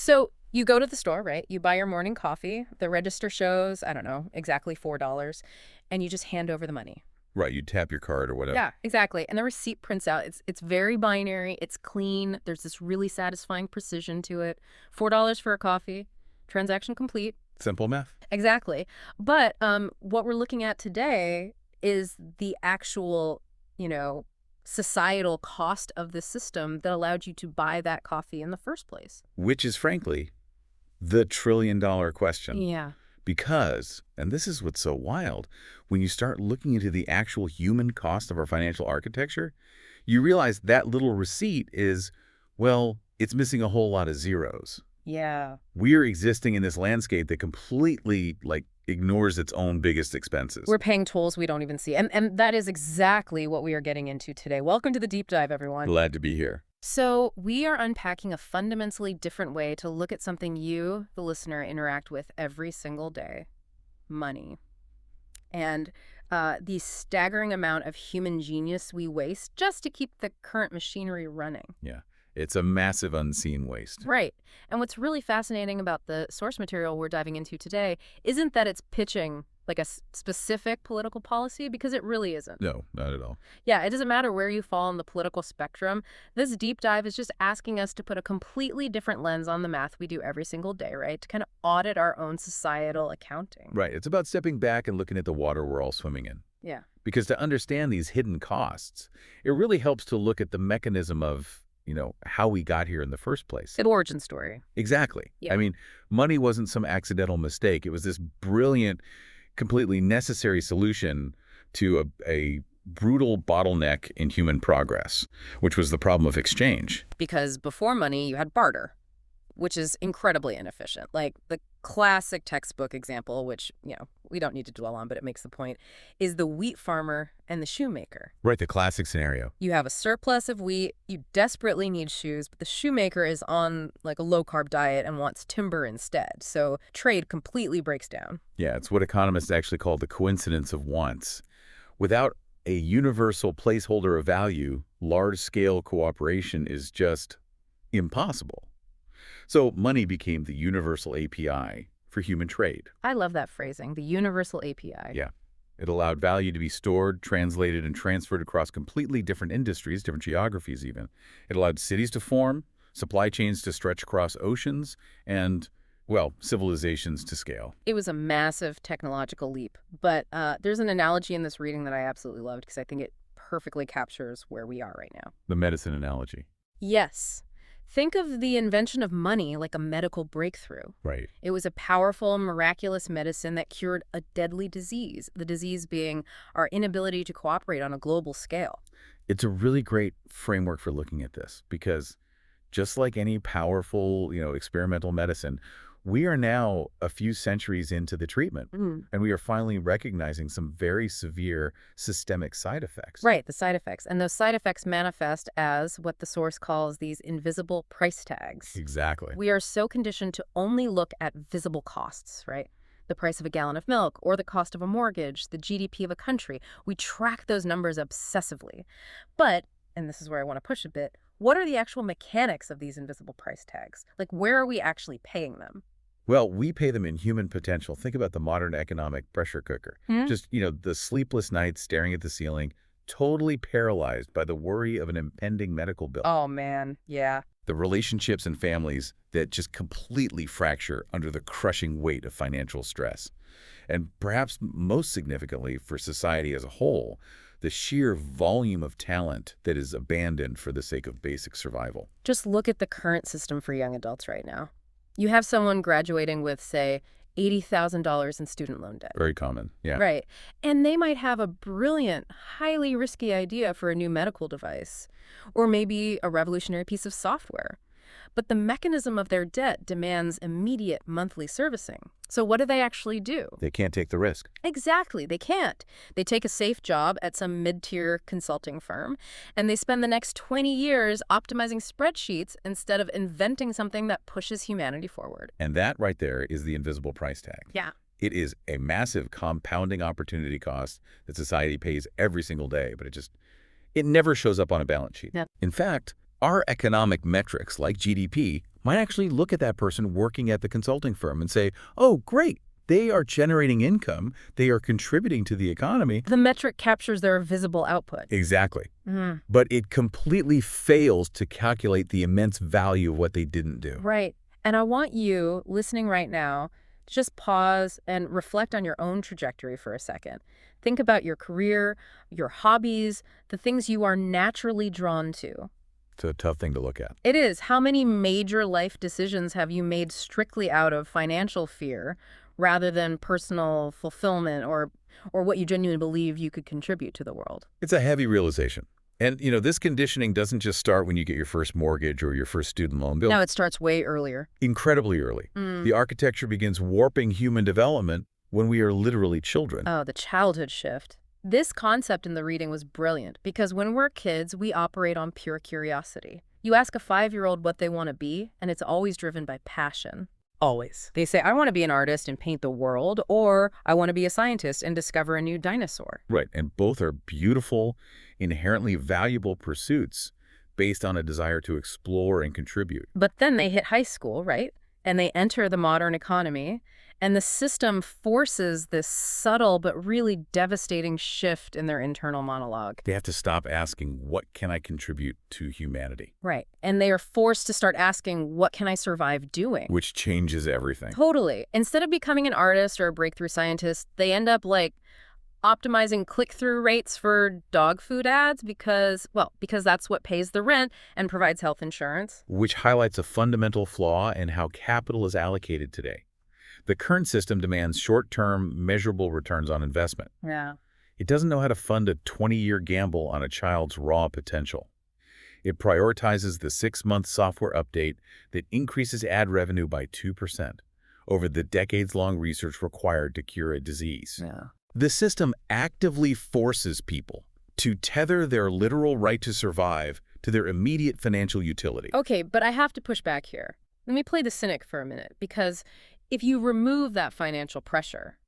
So you go to the store, right? You buy your morning coffee. The register shows, I don't know, exactly $4, and you just hand over the money. Right, you tap your card or whatever. Yeah, exactly. And the receipt prints out. It's very binary. It's clean. There's this really satisfying precision to it. $4 for a coffee. Transaction complete. Simple math. Exactly. But what we're looking at today is the actual, societal cost of the system that allowed you to buy that coffee in the first place. Which is, frankly, the trillion-dollar question. Yeah. Because, and this is what's so wild, when you start looking into the actual human cost of our financial architecture, you realize that little receipt is, well, it's missing a whole lot of zeros. Yeah. We're existing in this landscape that completely, ignores its own biggest expenses. We're paying tolls we don't even see. And that is exactly what we are getting into today. Welcome to the deep dive, everyone. Glad to be here. So we are unpacking a fundamentally different way to look at something you, the listener, interact with every single day: money. And the staggering amount of human genius we waste just to keep the current machinery running. Yeah. It's a massive unseen waste. Right. And what's really fascinating about the source material we're diving into today isn't that it's pitching like a specific political policy, because it really isn't. No, not at all. Yeah, it doesn't matter where you fall on the political spectrum. This deep dive is just asking us to put a completely different lens on the math we do every single day, right? To kind of audit our own societal accounting. Right. It's about stepping back and looking at the water we're all swimming in. Yeah. Because to understand these hidden costs, it really helps to look at the mechanism of how we got here in the first place. The origin story. Exactly. Yeah. I mean, money wasn't some accidental mistake. It was this brilliant, completely necessary solution to a brutal bottleneck in human progress, which was the problem of exchange. Because before money, you had barter, which is incredibly inefficient. Like the classic textbook example, which, we don't need to dwell on, but it makes the point, is the wheat farmer and the shoemaker. Right, the classic scenario. You have a surplus of wheat, you desperately need shoes, but the shoemaker is on like a low-carb diet and wants timber instead. So trade completely breaks down. Yeah, it's what economists actually call the coincidence of wants. Without a universal placeholder of value, large-scale cooperation is just impossible. So money became the universal API for human trade. I love that phrasing, the universal API. Yeah. It allowed value to be stored, translated, and transferred across completely different industries, different geographies even. It allowed cities to form, supply chains to stretch across oceans, and, well, civilizations to scale. It was a massive technological leap. But there's an analogy in this reading that I absolutely loved because I think it perfectly captures where we are right now. The medicine analogy. Yes. Think of the invention of money like a medical breakthrough. Right. It was a powerful, miraculous medicine that cured a deadly disease, the disease being our inability to cooperate on a global scale. It's a really great framework for looking at this because just like any powerful, experimental medicine, we are now a few centuries into the treatment, and we are finally recognizing some very severe systemic side effects. Right, the side effects. And those side effects manifest as what the source calls these invisible price tags. Exactly. We are so conditioned to only look at visible costs, right? The price of a gallon of milk or the cost of a mortgage, the GDP of a country. We track those numbers obsessively. But, and this is where I want to push a bit, what are the actual mechanics of these invisible price tags? Like, where are we actually paying them? Well, we pay them in human potential. Think about the modern economic pressure cooker. Just, the sleepless nights staring at the ceiling, totally paralyzed by the worry of an impending medical bill. Oh, man. Yeah. The relationships and families that just completely fracture under the crushing weight of financial stress. And perhaps most significantly for society as a whole, the sheer volume of talent that is abandoned for the sake of basic survival. Just look at the current system for young adults right now. You have someone graduating with, say, $80,000 in student loan debt. Very common, yeah. Right. And they might have a brilliant, highly risky idea for a new medical device, or maybe a revolutionary piece of software. But the mechanism of their debt demands immediate monthly servicing. So what do they actually do? They can't take the risk. Exactly, they can't. They take a safe job at some mid-tier consulting firm, and they spend the next 20 years optimizing spreadsheets instead of inventing something that pushes humanity forward. And that right there is the invisible price tag. Yeah. It is a massive compounding opportunity cost that society pays every single day, but it never shows up on a balance sheet. Yep. In fact, our economic metrics, like GDP, might actually look at that person working at the consulting firm and say, oh, great, they are generating income, they are contributing to the economy. The metric captures their visible output. Exactly. Mm. But it completely fails to calculate the immense value of what they didn't do. Right. And I want you, listening right now, to just pause and reflect on your own trajectory for a second. Think about your career, your hobbies, the things you are naturally drawn to. It's a tough thing to look at. It is. How many major life decisions have you made strictly out of financial fear rather than personal fulfillment or what you genuinely believe you could contribute to the world? It's a heavy realization. And, this conditioning doesn't just start when you get your first mortgage or your first student loan bill. No, it starts way earlier. Incredibly early. The architecture begins warping human development when we are literally children. Oh, the childhood shift. This concept in the reading was brilliant because when we're kids, we operate on pure curiosity. You ask a 5-year-old what they want to be, and it's always driven by passion. Always. They say, I want to be an artist and paint the world, or I want to be a scientist and discover a new dinosaur. Right, and both are beautiful, inherently valuable pursuits based on a desire to explore and contribute. But then they hit high school, right? And they enter the modern economy, and the system forces this subtle but really devastating shift in their internal monologue. They have to stop asking, what can I contribute to humanity? Right. And they are forced to start asking, what can I survive doing? Which changes everything. Totally. Instead of becoming an artist or a breakthrough scientist, they end up optimizing click-through rates for dog food ads because that's what pays the rent and provides health insurance. Which highlights a fundamental flaw in how capital is allocated today. The current system demands short-term, measurable returns on investment. Yeah. It doesn't know how to fund a 20-year gamble on a child's raw potential. It prioritizes the 6-month software update that increases ad revenue by 2% over the decades-long research required to cure a disease. Yeah. The system actively forces people to tether their literal right to survive to their immediate financial utility. Okay, but I have to push back here. Let me play the cynic for a minute, because if you remove that financial pressure,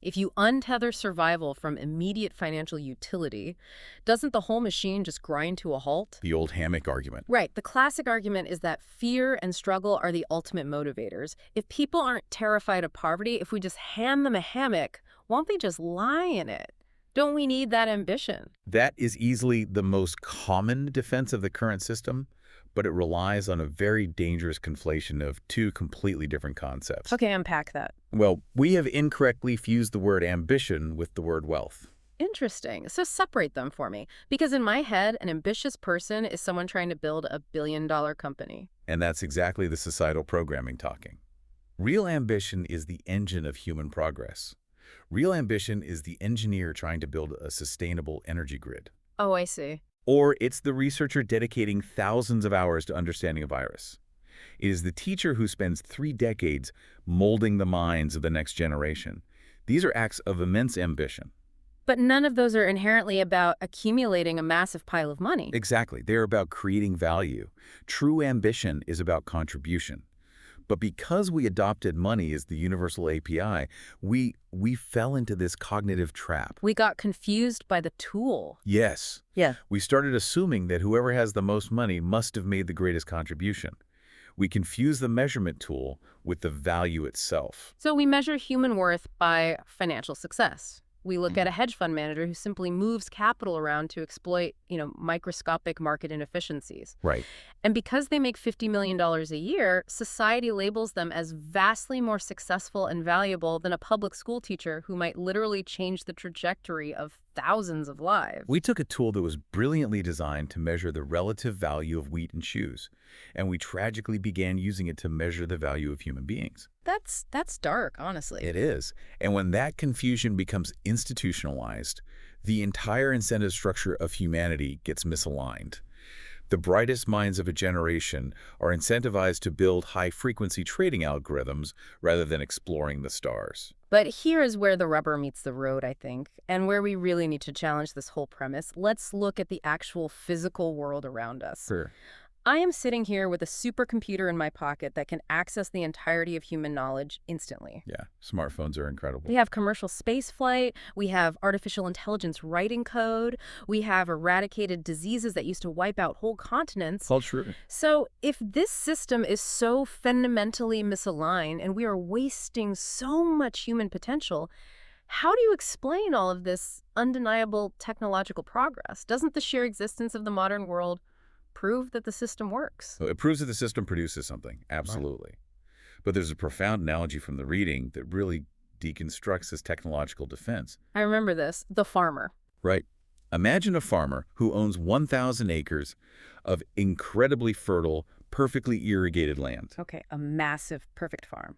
if you untether survival from immediate financial utility, doesn't the whole machine just grind to a halt? The old hammock argument. Right. The classic argument is that fear and struggle are the ultimate motivators. If people aren't terrified of poverty, if we just hand them a hammock, won't they just lie in it? Don't we need that ambition? That is easily the most common defense of the current system, but it relies on a very dangerous conflation of two completely different concepts. Okay, unpack that. Well, we have incorrectly fused the word ambition with the word wealth. Interesting. So separate them for me. Because in my head, an ambitious person is someone trying to build a billion-dollar company. And that's exactly the societal programming talking. Real ambition is the engine of human progress. Real ambition is the engineer trying to build a sustainable energy grid. Oh, I see. Or it's the researcher dedicating thousands of hours to understanding a virus. It is the teacher who spends 3 decades molding the minds of the next generation. These are acts of immense ambition. But none of those are inherently about accumulating a massive pile of money. Exactly. They're about creating value. True ambition is about contribution. But because we adopted money as the universal API, we fell into this cognitive trap. We got confused by the tool. Yes. Yeah. We started assuming that whoever has the most money must have made the greatest contribution. We confuse the measurement tool with the value itself. So we measure human worth by financial success. We look at a hedge fund manager who simply moves capital around to exploit, microscopic market inefficiencies. Right. And because they make $50 million a year, society labels them as vastly more successful and valuable than a public school teacher who might literally change the trajectory of thousands of lives. We took a tool that was brilliantly designed to measure the relative value of wheat and shoes, and we tragically began using it to measure the value of human beings. That's dark, honestly. It is. And when that confusion becomes institutionalized, the entire incentive structure of humanity gets misaligned. The brightest minds of a generation are incentivized to build high-frequency trading algorithms rather than exploring the stars. But here is where the rubber meets the road, I think, and where we really need to challenge this whole premise. Let's look at the actual physical world around us. Sure. I am sitting here with a supercomputer in my pocket that can access the entirety of human knowledge instantly. Yeah, smartphones are We incredible. have commercial space flight, we have artificial intelligence writing code, we have eradicated diseases that used to wipe out whole continents. All true. So, if this system is so fundamentally misaligned and we are wasting so much human potential, how do you explain all of this undeniable technological progress? Doesn't the sheer existence of the modern world prove that the system works? So it proves that the system produces something, absolutely. But there's a profound analogy from the reading that really deconstructs this technological defense. I remember this, the farmer. Right. Imagine a farmer who owns 1,000 acres of incredibly fertile, perfectly irrigated land. Okay, a massive, perfect farm.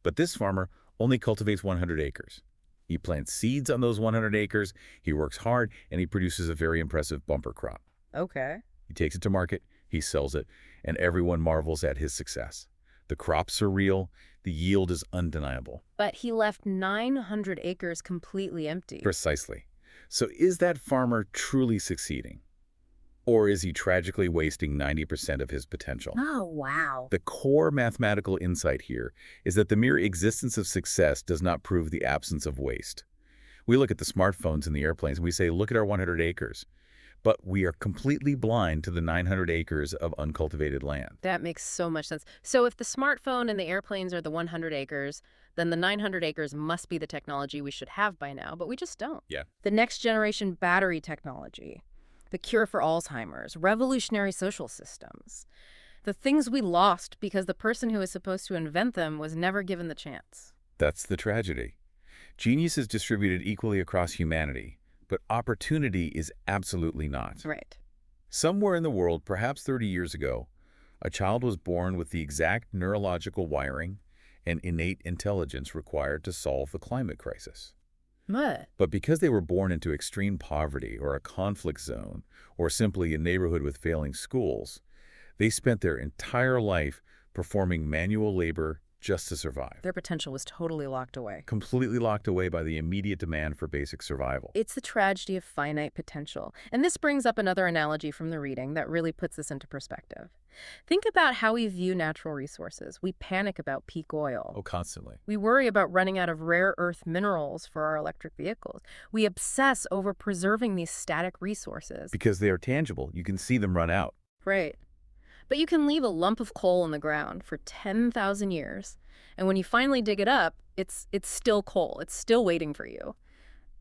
But this farmer only cultivates 100 acres. He plants seeds on those 100 acres, he works hard, and he produces a very impressive bumper crop. Okay. He takes it to market, he sells it, and everyone marvels at his success. The crops are real, the yield is undeniable. But he left 900 acres completely empty. Precisely. So is that farmer truly succeeding? Or is he tragically wasting 90% of his potential? Oh, wow. The core mathematical insight here is that the mere existence of success does not prove the absence of waste. We look at the smartphones and the airplanes and we say, look at our 100 acres. But we are completely blind to the 900 acres of uncultivated land. That makes so much sense. So if the smartphone and the airplanes are the 100 acres, then the 900 acres must be the technology we should have by now, but we just don't. Yeah. The next generation battery technology, the cure for Alzheimer's, revolutionary social systems, the things we lost because the person who was supposed to invent them was never given the chance. That's the tragedy. Genius is distributed equally across humanity, but opportunity is absolutely not. Right. Somewhere in the world, perhaps 30 years ago, a child was born with the exact neurological wiring and innate intelligence required to solve the climate crisis. What? But because they were born into extreme poverty or a conflict zone or simply a neighborhood with failing schools, they spent their entire life performing manual labor just to survive, Their potential was totally locked away. completely locked away by the immediate demand for basic survival. It's the tragedy of finite potential. And this brings up another analogy from the reading that really puts this into perspective. Think about how we view natural resources. We panic about peak oil. Oh, constantly. We worry about running out of rare earth minerals for our electric vehicles. We obsess over preserving these static resources. Because they are tangible. You can see them run out. Right. But you can leave a lump of coal in the ground for 10,000 years, and when you finally dig it up, it's still coal. It's still waiting for you.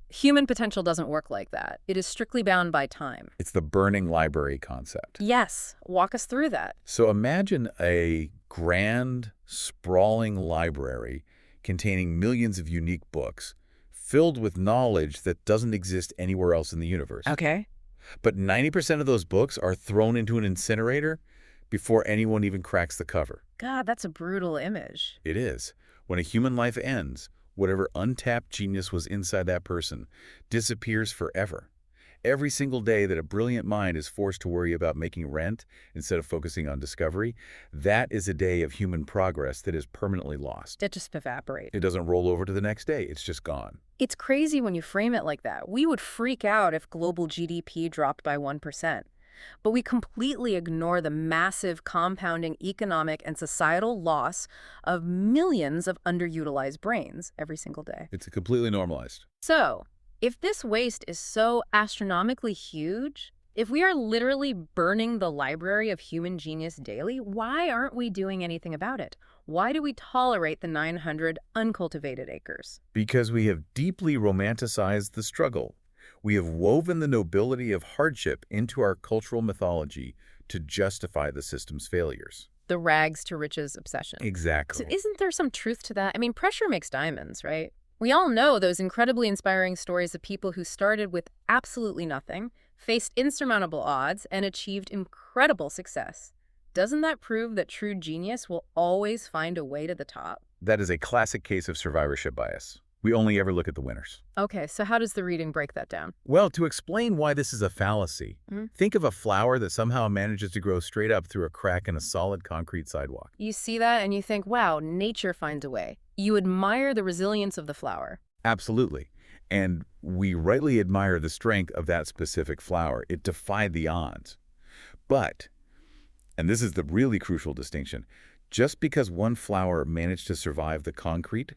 Human potential doesn't work like that. It is strictly bound by time. It's the burning library concept. Yes, walk us through that. So imagine a grand, sprawling library containing millions of unique books, filled with knowledge that doesn't exist anywhere else in the universe. Okay. But 90% of those books are thrown into an incinerator before anyone even cracks the cover. God, that's a brutal image. It is. When a human life ends, whatever untapped genius was inside that person disappears forever. Every single day that a brilliant mind is forced to worry about making rent instead of focusing on discovery, that is a day of human progress that is permanently lost. It just evaporates. It doesn't roll over to the next day. It's just gone. It's crazy when you frame it like that. We would freak out if global GDP dropped by 1%. But we completely ignore the massive compounding economic and societal loss of millions of underutilized brains every single day. It's completely normalized. So, if this waste is so astronomically huge, if we are literally burning the library of human genius daily, why aren't we doing anything about it? Why do we tolerate the 900 uncultivated acres? Because we have deeply romanticized the struggle. We have woven the nobility of hardship into our cultural mythology to justify the system's failures. The rags to riches obsession. Exactly. So isn't there some truth to that? I mean, pressure makes diamonds, right? We all know those incredibly inspiring stories of people who started with absolutely nothing, faced insurmountable odds, and achieved incredible success. Doesn't that prove that true genius will always find a way to the top? That is a classic case of survivorship bias. We only ever look at the winners. Okay, so how does the reading break that down? Well, to explain why this is a fallacy, think of a flower that somehow manages to grow straight up through a crack in a solid concrete sidewalk. You see that and you think, wow, nature finds a way. You admire the resilience of the flower. Absolutely. And we rightly admire the strength of that specific flower. It defied the odds. But And this is the really crucial distinction. Just because one flower managed to survive the concrete,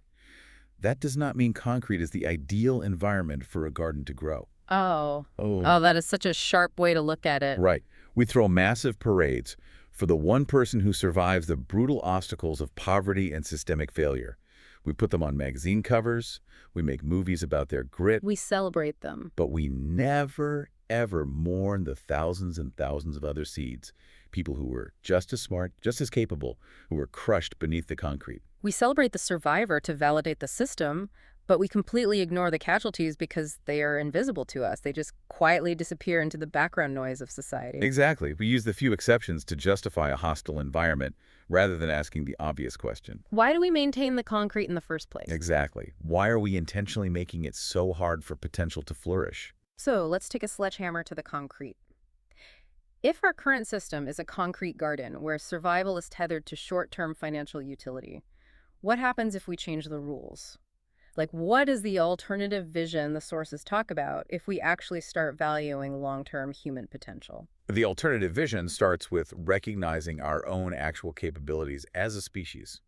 that does not mean concrete is the ideal environment for a garden to grow. Oh. Oh, Oh, that is such a sharp way to look at it. right. We throw massive parades for the one person who survives the brutal obstacles of poverty and systemic failure. We put them on magazine covers, we make movies about their grit, We celebrate them. but we never, ever mourn the thousands and thousands of other seeds, people who were just as smart, just as capable, who were crushed beneath the concrete. We celebrate the survivor to validate the system, but we completely ignore the casualties because they are invisible to us. They just quietly disappear into the background noise of society. Exactly. We use the few exceptions to justify a hostile environment rather than asking the obvious question. Why do we maintain the concrete in the first place? Exactly. Why are we intentionally making it so hard for potential to flourish? So let's take a sledgehammer to the concrete. If our current system is a concrete garden where survival is tethered to short-term financial utility, what happens if we change the rules? Like, what is the alternative vision the sources talk about if we actually start valuing long-term human potential? The alternative vision starts with recognizing our own actual capabilities as a species.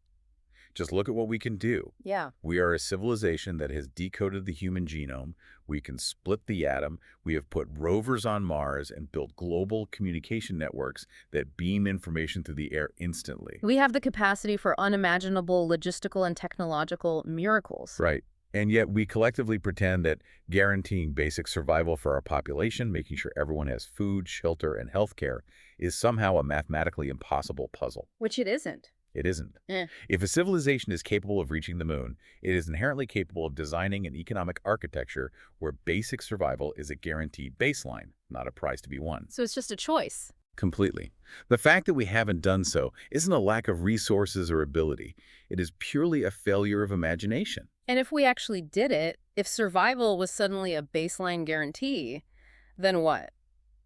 Just look at what we can do. Yeah. We are a civilization that has decoded the human genome. We can split the atom. We have put rovers on Mars and built global communication networks that beam information through the air instantly. We have the capacity for unimaginable logistical and technological miracles. Right. And yet we collectively pretend that guaranteeing basic survival for our population, making sure everyone has food, shelter, and health care, is somehow a mathematically impossible puzzle. Which it isn't. It isn't. Eh. If a civilization is capable of reaching the moon, it is inherently capable of designing an economic architecture where basic survival is a guaranteed baseline, not a prize to be won. So it's just a choice. Completely. The fact that we haven't done so isn't a lack of resources or ability. It is purely a failure of imagination. And if we actually did it, if survival was suddenly a baseline guarantee, then what?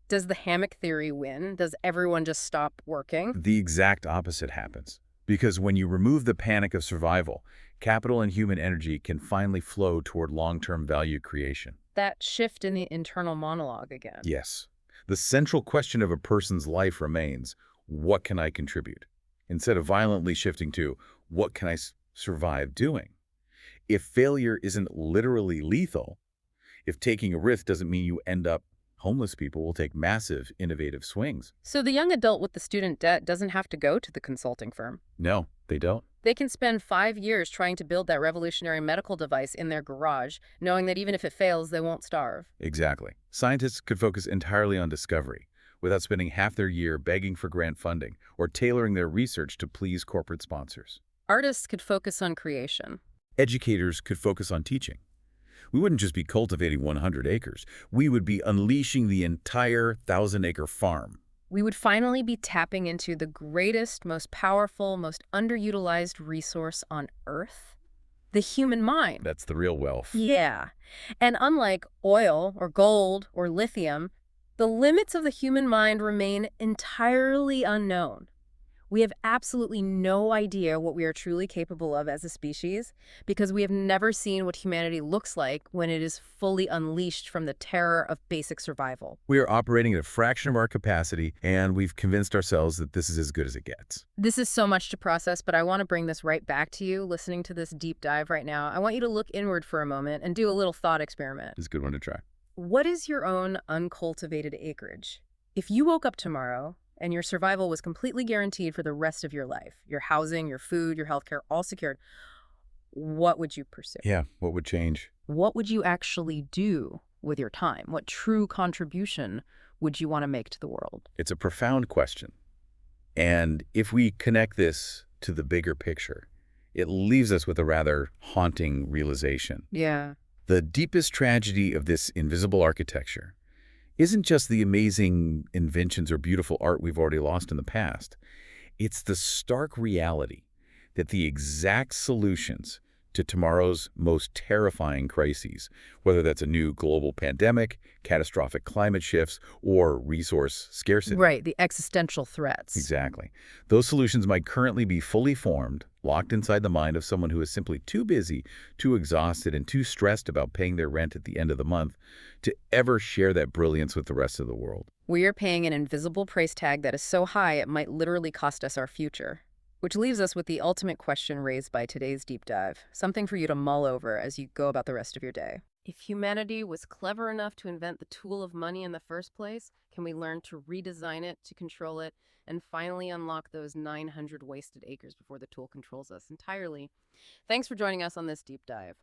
Does the hammock theory win? Does everyone just stop working? The exact opposite happens. Because when you remove the panic of survival, capital and human energy can finally flow toward long-term value creation. That shift in the internal monologue again. Yes. The central question of a person's life remains, what can I contribute? Instead of violently shifting to, what can I survive doing? If failure isn't literally lethal, if taking a risk doesn't mean you end up homeless, people will take massive, innovative swings. So the young adult with the student debt doesn't have to go to the consulting firm. No, they don't. They can spend 5 years trying to build that revolutionary medical device in their garage, knowing that even if it fails, they won't starve. Exactly. Scientists could focus entirely on discovery, without spending half their year begging for grant funding or tailoring their research to please corporate sponsors. Artists could focus on creation. Educators could focus on teaching. We wouldn't just be cultivating 100 acres. We would be unleashing the entire 1,000-acre farm. We would finally be tapping into the greatest, most powerful, most underutilized resource on Earth, the human mind. That's the real wealth. Yeah. And unlike oil or gold or lithium, the limits of the human mind remain entirely unknown. We have absolutely no idea what we are truly capable of as a species because we have never seen what humanity looks like when it is fully unleashed from the terror of basic survival. We are operating at a fraction of our capacity, and we've convinced ourselves that this is as good as it gets. This is so much to process, but I want to bring this right back to you, listening to this deep dive right now. I want you to look inward for a moment and do a little thought experiment. It's a good one to try. What is your own uncultivated acreage? If you woke up tomorrow and your survival was completely guaranteed for the rest of your life, your housing, your food, your healthcare, all secured, what would you pursue? Yeah, what would change? What would you actually do with your time? What true contribution would you want to make to the world? It's a profound question. And if we connect this to the bigger picture, it leaves us with a rather haunting realization. Yeah. The deepest tragedy of this invisible architecture isn't just the amazing inventions or beautiful art we've already lost in the past. It's the stark reality that the exact solutions to tomorrow's most terrifying crises, whether that's a new global pandemic, catastrophic climate shifts, or resource scarcity. Right, the existential threats. Exactly. Those solutions might currently be fully formed, locked inside the mind of someone who is simply too busy, too exhausted, and too stressed about paying their rent at the end of the month to ever share that brilliance with the rest of the world. We are paying an invisible price tag that is so high it might literally cost us our future. Which leaves us with the ultimate question raised by today's deep dive, something for you to mull over as you go about the rest of your day. If humanity was clever enough to invent the tool of money in the first place, can we learn to redesign it, to control it, and finally unlock those 900 wasted acres before the tool controls us entirely? Thanks for joining us on this deep dive.